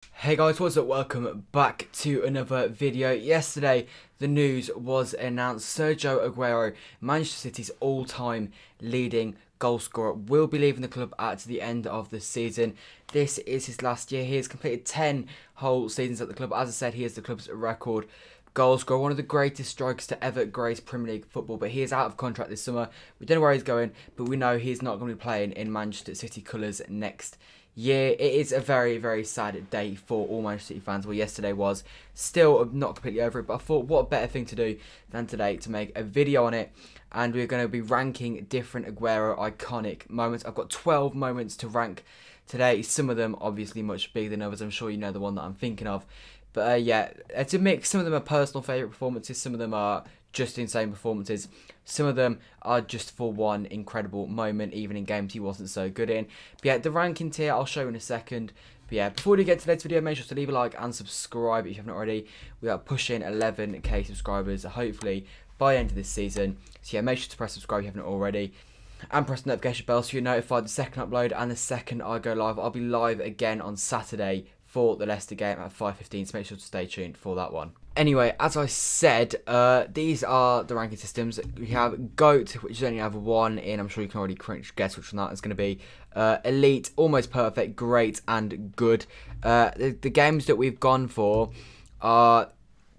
Hey guys, what's up? Welcome back to another video. Yesterday, the news was announced. Sergio Aguero, Manchester City's all-time leading goal scorer, will be leaving the club at the end of the season. This is his last year. He has completed 10 whole seasons at the club. As I said, he is the club's record goal scorer, one of the greatest strikers to ever grace Premier League football, but he is out of contract this summer. We don't know where he's going, but we know he's not going to be playing in Manchester City colours next year. It is a very, very sad day for all Manchester City fans. Well, yesterday was still not completely over it, but I thought what a better thing to do than today to make a video on it. And we're going to be ranking different Aguero iconic moments. I've got 12 moments to rank today. Some of them obviously much bigger than others. I'm sure you know the one that I'm thinking of. But yeah, it's a mix. Some of them are personal favourite performances. Some of them are just insane performances. Some of them are just for one incredible moment, even in games he wasn't so good in. But yeah, the rankings here I'll show in a second. But yeah, before we get to today's video, make sure to leave a like and subscribe if you haven't already. We are pushing 11k subscribers, hopefully by the end of this season. So yeah, make sure to press subscribe if you haven't already. And press the notification bell so you're notified the second upload and the second I go live. I'll be live again on Saturday for the Leicester game at 5:15, so make sure to stay tuned for that one. Anyway, as I said, these are the ranking systems. We have GOAT, which is only have one in. I'm sure you can already guess which one that is going to be. Elite, almost perfect, great, and good. The games that we've gone for are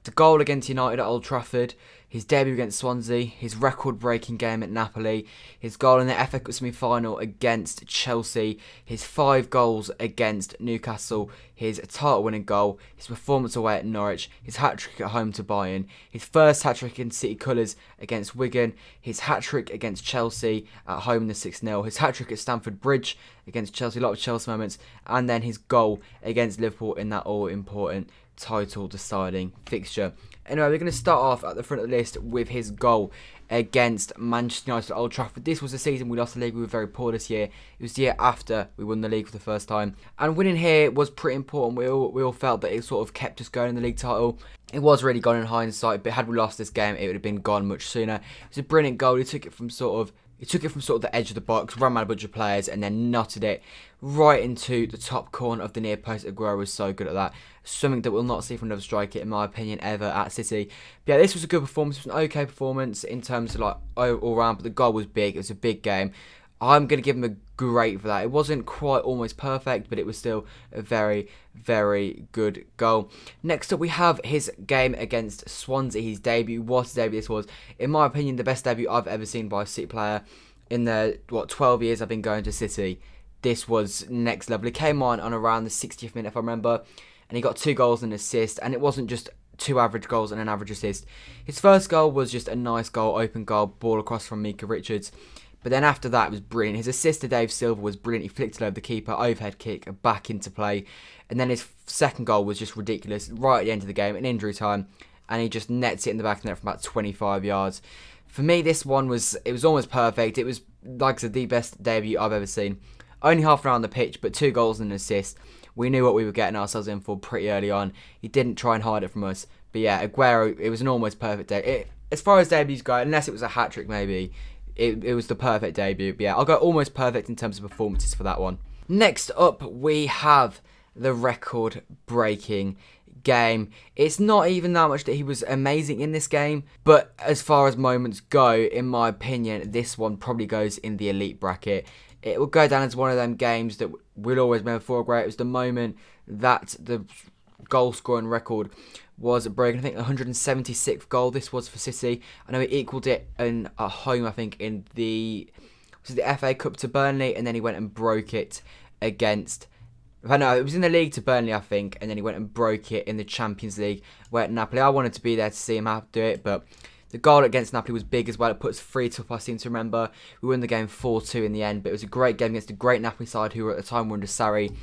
the goal against United at Old Trafford, his debut against Swansea, his record-breaking game at Napoli, his goal in the FA Cup semi-final against Chelsea, his 5 goals against Newcastle, his title-winning goal, his performance away at Norwich, his hat-trick at home to Bayern, his first hat-trick in City colours against Wigan, his hat-trick against Chelsea at home in the 6-0, his hat-trick at Stamford Bridge against Chelsea, a lot of Chelsea moments, and then his goal against Liverpool in that all-important title-deciding fixture. Anyway, we're going to start off at the front of the list with his goal against Manchester United at Old Trafford. This was the season we lost the league. We were very poor this year. It was the year after we won the league for the first time. And winning here was pretty important. We all felt that it sort of kept us going in the league title. It was really gone in hindsight, but had we lost this game, it would have been gone much sooner. It was a brilliant goal. He took it from sort of the edge of the box, ran around a bunch of players, and then knotted it right into the top corner of the near post. Aguero was so good at that. Something that we'll not see from another striker, in my opinion, ever at City. But yeah, this was a good performance. It was an okay performance in terms of like all round, but the goal was big. It was a big game. I'm going to give him a great for that. It wasn't quite almost perfect, but it was still a very, very good goal. Next up, we have his game against Swansea, his debut. What a debut this was. In my opinion, the best debut I've ever seen by a City player in the, 12 years I've been going to City. This was next level. He came on around the 60th minute, if I remember, and he got 2 goals and an assist, and it wasn't just 2 average goals and an average assist. His first goal was just a nice goal, open goal, ball across from Mika Richards. But then after that, it was brilliant. His assist to Dave Silva was brilliant. He flicked it over the keeper, overhead kick, back into play. And then his second goal was just ridiculous, right at the end of the game, in injury time. And he just nets it in the back of the net from about 25 yards. For me, this one was almost perfect. It was, like I said, the best debut I've ever seen. Only half an hour on the pitch, but 2 goals and an assist. We knew what we were getting ourselves in for pretty early on. He didn't try and hide it from us. But yeah, Aguero, it was an almost perfect day. As far as debuts go, unless it was a hat-trick maybe, it was the perfect debut. But yeah, I'll go almost perfect in terms of performances for that one. Next up, we have the record-breaking game. It's not even that much that he was amazing in this game, but as far as moments go, in my opinion, this one probably goes in the elite bracket. It will go down as one of them games that we'll always remember for Aguero. It was the moment that the goal scoring record was broken. I think 176th goal this was for City. I know he equalled it at home, I think, in the FA Cup to Burnley, and then he went and broke it against... No, it was in the league to Burnley, I think, and then he went and broke it in the Champions League where at Napoli. I wanted to be there to see him have to do it, but the goal against Napoli was big as well. It put us 3-2 up, I seem to remember. We won the game 4-2 in the end, but it was a great game against a great Napoli side who were at the time were under Sarri,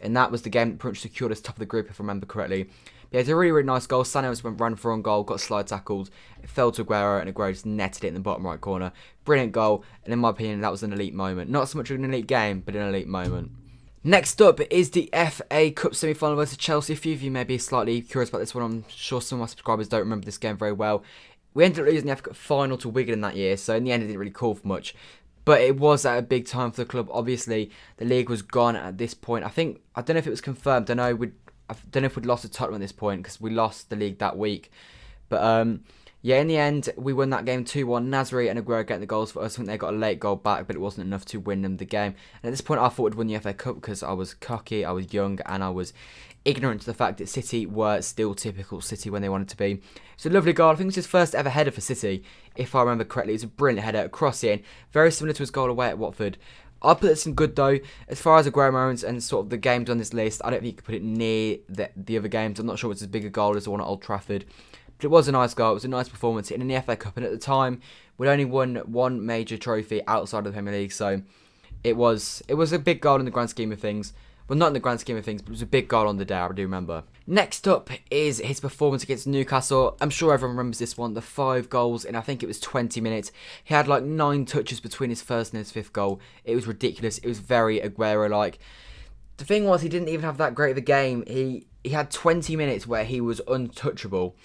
and that was the game that pretty much secured us top of the group, if I remember correctly. Yeah, it's a really, really nice goal. Sané went run for on goal, got slide tackled. It fell to Aguero, and Aguero just netted it in the bottom right corner. Brilliant goal, and in my opinion, that was an elite moment. Not so much of an elite game, but an elite moment. Next up is the FA Cup semi-final versus Chelsea. A few of you may be slightly curious about this one. I'm sure some of my subscribers don't remember this game very well. We ended up losing the FA Cup final to Wigan in that year, so in the end it didn't really call for much. But it was at a big time for the club. Obviously, the league was gone at this point. I don't know if it was confirmed. I know I don't know if we'd lost to Tottenham at this point because we lost the league that week. But yeah, in the end, we won that game 2-1. Nasri and Aguero getting the goals for us. I think they got a late goal back, but it wasn't enough to win them the game. And at this point, I thought we'd win the FA Cup because I was cocky, I was young, and I was ignorant to the fact that City were still typical City when they wanted to be. It's a lovely goal. I think it was his first ever header for City, if I remember correctly. It was a brilliant header, across in, very similar to his goal away at Watford. I'll put this in good though. As far as Aguero moments and sort of the games on this list, I don't think you could put it near the other games. I'm not sure it's as big a goal as the one at Old Trafford. But it was a nice goal. It was a nice performance in the FA Cup. And at the time, we'd only won one major trophy outside of the Premier League. So it was a big goal in the grand scheme of things. Well, not in the grand scheme of things, but it was a big goal on the day, I do remember. Next up is his performance against Newcastle. I'm sure everyone remembers this one. The 5 goals in, I think it was 20 minutes. He had like 9 touches between his first and his 5th goal. It was ridiculous. It was very Aguero-like. The thing was, he didn't even have that great of a game. He had 20 minutes where he was untouchable.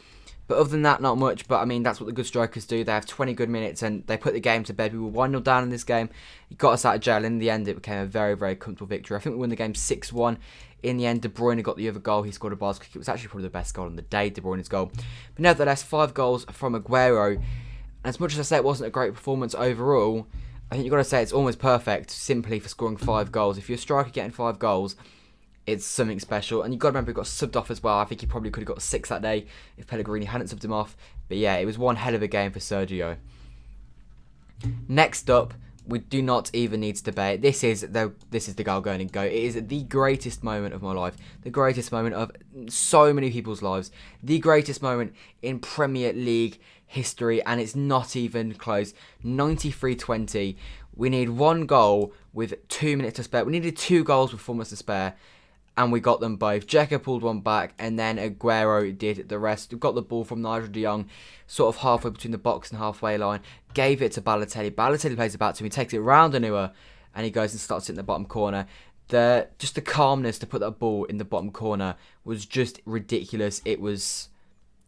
But other than that, not much. But I mean, that's what the good strikers do. They have 20 good minutes and they put the game to bed. We were 1-0 down in this game. He got us out of jail. In the end, it became a very, very comfortable victory. I think we won the game 6-1. In the end, De Bruyne got the other goal. He scored a bicycle kick. It was actually probably the best goal on the day, De Bruyne's goal. But nevertheless, 5 goals from Aguero. And as much as I say it wasn't a great performance overall, I think you've got to say it's almost perfect simply for scoring 5 goals. If you're a striker getting 5 goals, it's something special. And you've got to remember he got subbed off as well. I think he probably could have got 6 that day if Pellegrini hadn't subbed him off. But yeah, it was one hell of a game for Sergio. Next up, we do not even need to debate. This is the goal going and go. It is the greatest moment of my life. The greatest moment of so many people's lives. The greatest moment in Premier League history. And it's not even close. 93-20. We need 1 goal with 2 minutes to spare. We needed 2 goals with 4 minutes to spare. And we got them both. Dzeko pulled one back, and then Aguero did the rest. We got the ball from Nigel de Jong, sort of halfway between the box and halfway line. Gave it to Balotelli. Balotelli plays it back to him. He takes it round Anua, and he goes and starts it in the bottom corner. Just the calmness to put that ball in the bottom corner was just ridiculous. It was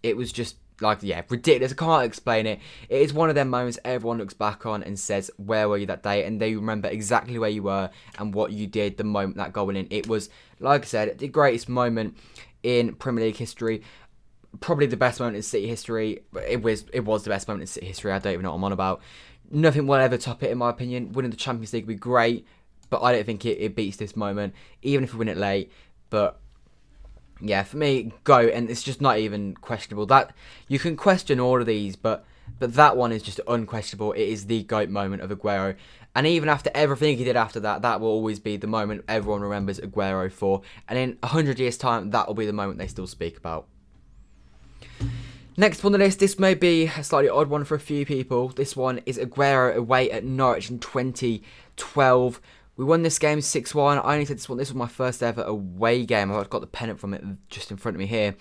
just like, yeah, ridiculous. I can't explain it. It is one of them moments everyone looks back on and says, where were you that day? And they remember exactly where you were and what you did the moment that goal went in. It was, like I said, the greatest moment in Premier League history. Probably the best moment in City history. It was the best moment in City history. I don't even know what I'm on about. Nothing will ever top it, in my opinion. Winning the Champions League would be great, but I don't think it beats this moment, even if we win it late. But yeah, for me, go, and it's just not even questionable. That you can question all of these, but that one is just unquestionable. It is the GOAT moment of Aguero, and even after everything he did after that, that will always be the moment everyone remembers Aguero for. And in 100 years' time, that will be the moment they still speak about. Next on the list, this may be a slightly odd one for a few people. This one is Aguero away at Norwich in 2012. We won this game 6-1. I only said this was my first ever away game. I've got the pennant from it just in front of me here.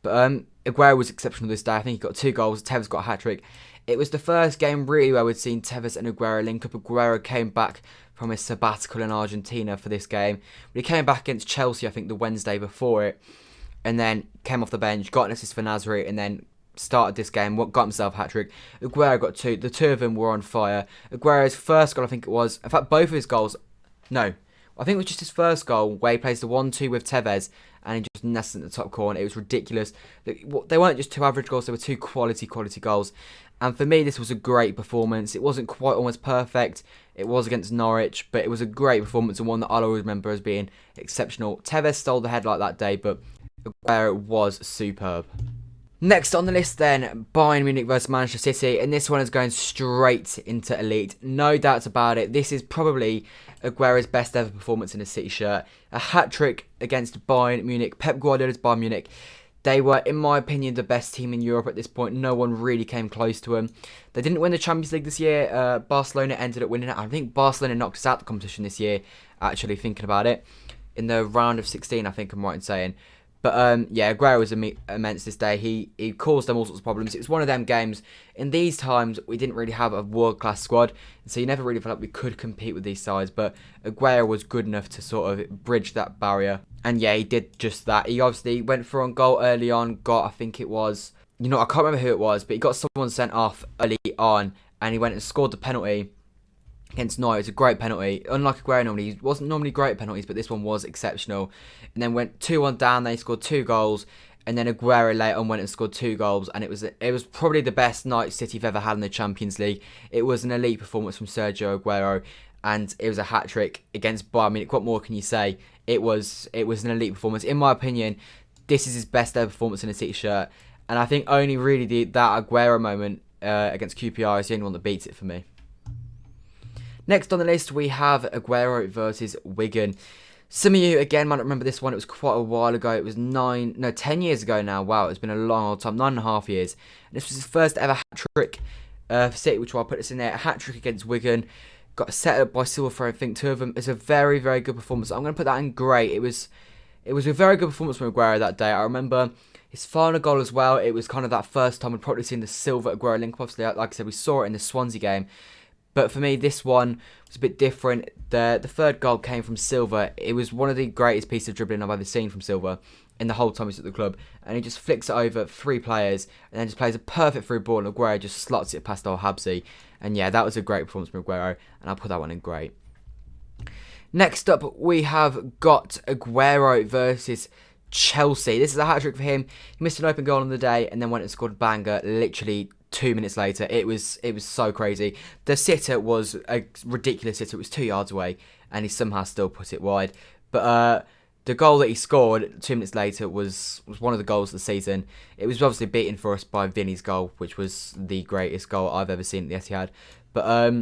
But Aguero was exceptional this day. I think he got 2 goals. Tevez got a hat-trick. It was the first game really where we'd seen Tevez and Aguero link up. Aguero came back from his sabbatical in Argentina for this game. He came back against Chelsea, I think, the Wednesday before it. And then came off the bench, got an assist for Nasri, and then started this game, got himself a hat-trick. Aguero got 2. The 2 of them were on fire. Aguero's first goal, I think it was, in fact, both of his goals, no, I think it was just his first goal where he plays the 1-2 with Tevez and he just nests in the top corner. It was ridiculous. They weren't just 2 average goals, they were 2 quality goals. And for me, this was a great performance. It wasn't quite almost perfect. It was against Norwich, but it was a great performance and one that I'll always remember as being exceptional. Tevez stole the headlight that day, but Aguero was superb. Next on the list then, Bayern Munich versus Manchester City, and this one is going straight into elite. No doubts about it. This is probably Aguero's best ever performance in a City shirt. A hat-trick against Bayern Munich. Pep Guardiola's Bayern Munich. They were, in my opinion, the best team in Europe at this point. No one really came close to them. They didn't win the Champions League this year. Barcelona ended up winning it. I think Barcelona knocked us out the competition this year, actually, thinking about it. In the round of 16, I think I'm right in saying. But yeah, Aguero was immense this day. He caused them all sorts of problems. It was one of them games. In these times, we didn't really have a world-class squad, so you never really felt like we could compete with these sides. But Aguero was good enough to sort of bridge that barrier. And yeah, he did just that. He obviously went for a goal early on, I think it was, I can't remember who it was, but he got someone sent off early on, and he went and scored the penalty. against Norwich. It was a great penalty. Unlike Aguero normally, he wasn't normally great at penalties, but this one was exceptional. And then went 2-1 down, they scored 2 goals. And then Aguero later on went and scored 2 goals. And it was probably the best night City have ever had in the Champions League. It was an elite performance from Sergio Aguero. And it was a hat-trick against Bayern Munich. What more can you say? It was an elite performance. In my opinion, this is his best ever performance in a City shirt. And I think only really that Aguero moment against QPR is the only one that beats it for me. Next on the list, we have Aguero versus Wigan. Some of you, again, might not remember this one. It was quite a while ago. It was 10 years ago now. Wow, it's been a long old time. 9.5 years. And this was his first ever hat-trick for City, which I'll put this in there. A hat-trick against Wigan. Got set up by Silva for, I think, 2 of them. It's a very, very good performance. I'm going to put that in great. It was a very good performance from Aguero that day. I remember his final goal as well. It was kind of that first time we'd probably seen the Silva Aguero link. Obviously, like I said, we saw it in the Swansea game. But for me, this one was a bit different. The third goal came from Silva. It was one of the greatest pieces of dribbling I've ever seen from Silva in the whole time he's at the club. And he just flicks it over 3 players and then just plays a perfect through ball. And Aguero just slots it past our Habsy. And yeah, that was a great performance from Aguero. And I'll put that one in great. Next up, we have got Aguero versus Chelsea. This is a hat-trick for him. He missed an open goal on the day and then went and scored a banger literally 2 minutes later. It was so crazy. The sitter was a ridiculous sitter. It was 2 yards away and he somehow still put it wide. But the goal that he scored 2 minutes later was one of the goals of the season. It was obviously beaten for us by Vinny's goal, which was the greatest goal I've ever seen at the Etihad. But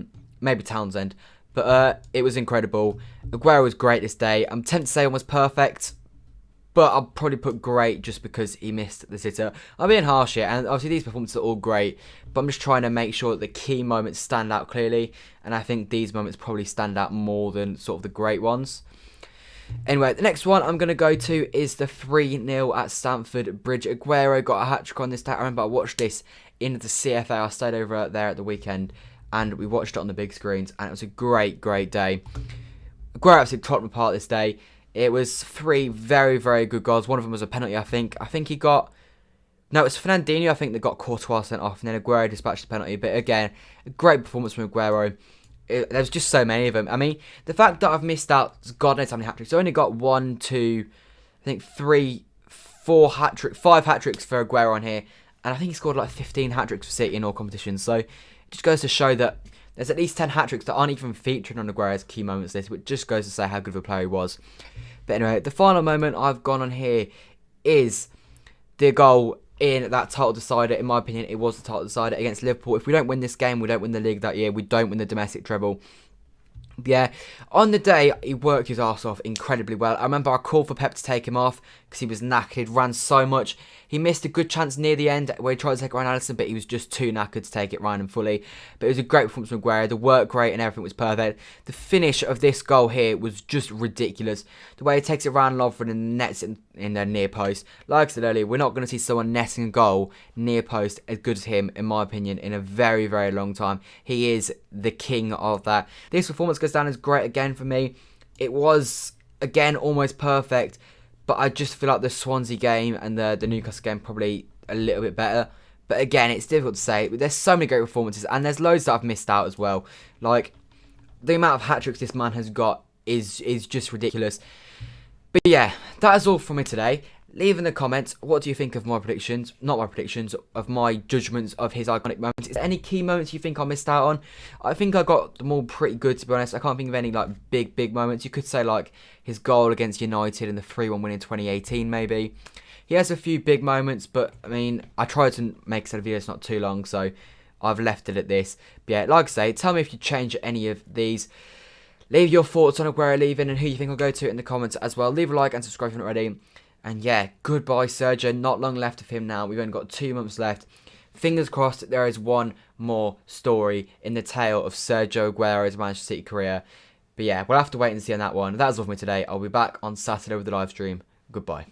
maybe Townsend. But it was incredible. Aguero was great this day. I'm tempted to say almost perfect, but I'll probably put great just because he missed the sitter. I'm being harsh here, and obviously these performances are all great, but I'm just trying to make sure that the key moments stand out clearly, and I think these moments probably stand out more than sort of the great ones. Anyway, the next one I'm going to go to is the 3-0 at Stamford Bridge. Aguero got a hat-trick on this day. I remember I watched this in the CFA. I stayed over there at the weekend, and we watched it on the big screens, and it was a great, great day. Aguero absolutely tore them apart this day. It was 3 very, very good goals. One of them was a penalty, I think. I think he got... No, it was Fernandinho, I think, that got Courtois sent off, and then Aguero dispatched the penalty. But again, a great performance from Aguero. There's just so many of them. I mean, the fact that I've missed out, God knows how many hat-tricks. I only got 1, 2, I think 3, 4 hat-tricks, 5 hat-tricks for Aguero on here. And I think he scored like 15 hat-tricks for City in all competitions. So it just goes to show that there's at least 10 hat-tricks that aren't even featured on Aguero's key moments list, which just goes to say how good of a player he was. But anyway, the final moment I've gone on here is the goal in that title decider. In my opinion, it was the title decider against Liverpool. If we don't win this game, we don't win the league that year. We don't win the domestic treble. Yeah, on the day, he worked his arse off incredibly well. I remember I called for Pep to take him off because he was knackered, ran so much. He missed a good chance near the end where he tried to take Ryan Allison, but he was just too knackered to take it Ryan and fully. But it was a great performance from Aguero. The work rate and everything was perfect. The finish of this goal here was just ridiculous. The way he takes it around Lovren and nets it in their near post. Like I said earlier, we're not going to see someone netting a goal near post as good as him, in my opinion, in a very, very long time. He is the king of that. This performance goes down as great again for me. It was, again, almost perfect. But I just feel like the Swansea game and the Newcastle game probably a little bit better. But again, it's difficult to say. There's so many great performances. And there's loads that I've missed out as well. Like, the amount of hat-tricks this man has got is just ridiculous. But yeah, that is all from me today. Leave in the comments, what do you think of my predictions? Not my predictions, of my judgments of his iconic moments. Is there any key moments you think I missed out on? I think I got them all pretty good, to be honest. I can't think of any like big moments. You could say like his goal against United and the 3-1 win in 2018 maybe. He has a few big moments, but I mean, I tried to make a set of videos not too long, so I've left it at this. But yeah, like I say, tell me if you change any of these. Leave your thoughts on where I leave in and who you think I'll go to in the comments as well. Leave a like and subscribe if you're not already. And yeah, goodbye Sergio. Not long left of him now. We've only got 2 months left. Fingers crossed that there is one more story in the tale of Sergio Aguero's Manchester City career. But yeah, we'll have to wait and see on that one. That's all for me today. I'll be back on Saturday with the live stream. Goodbye.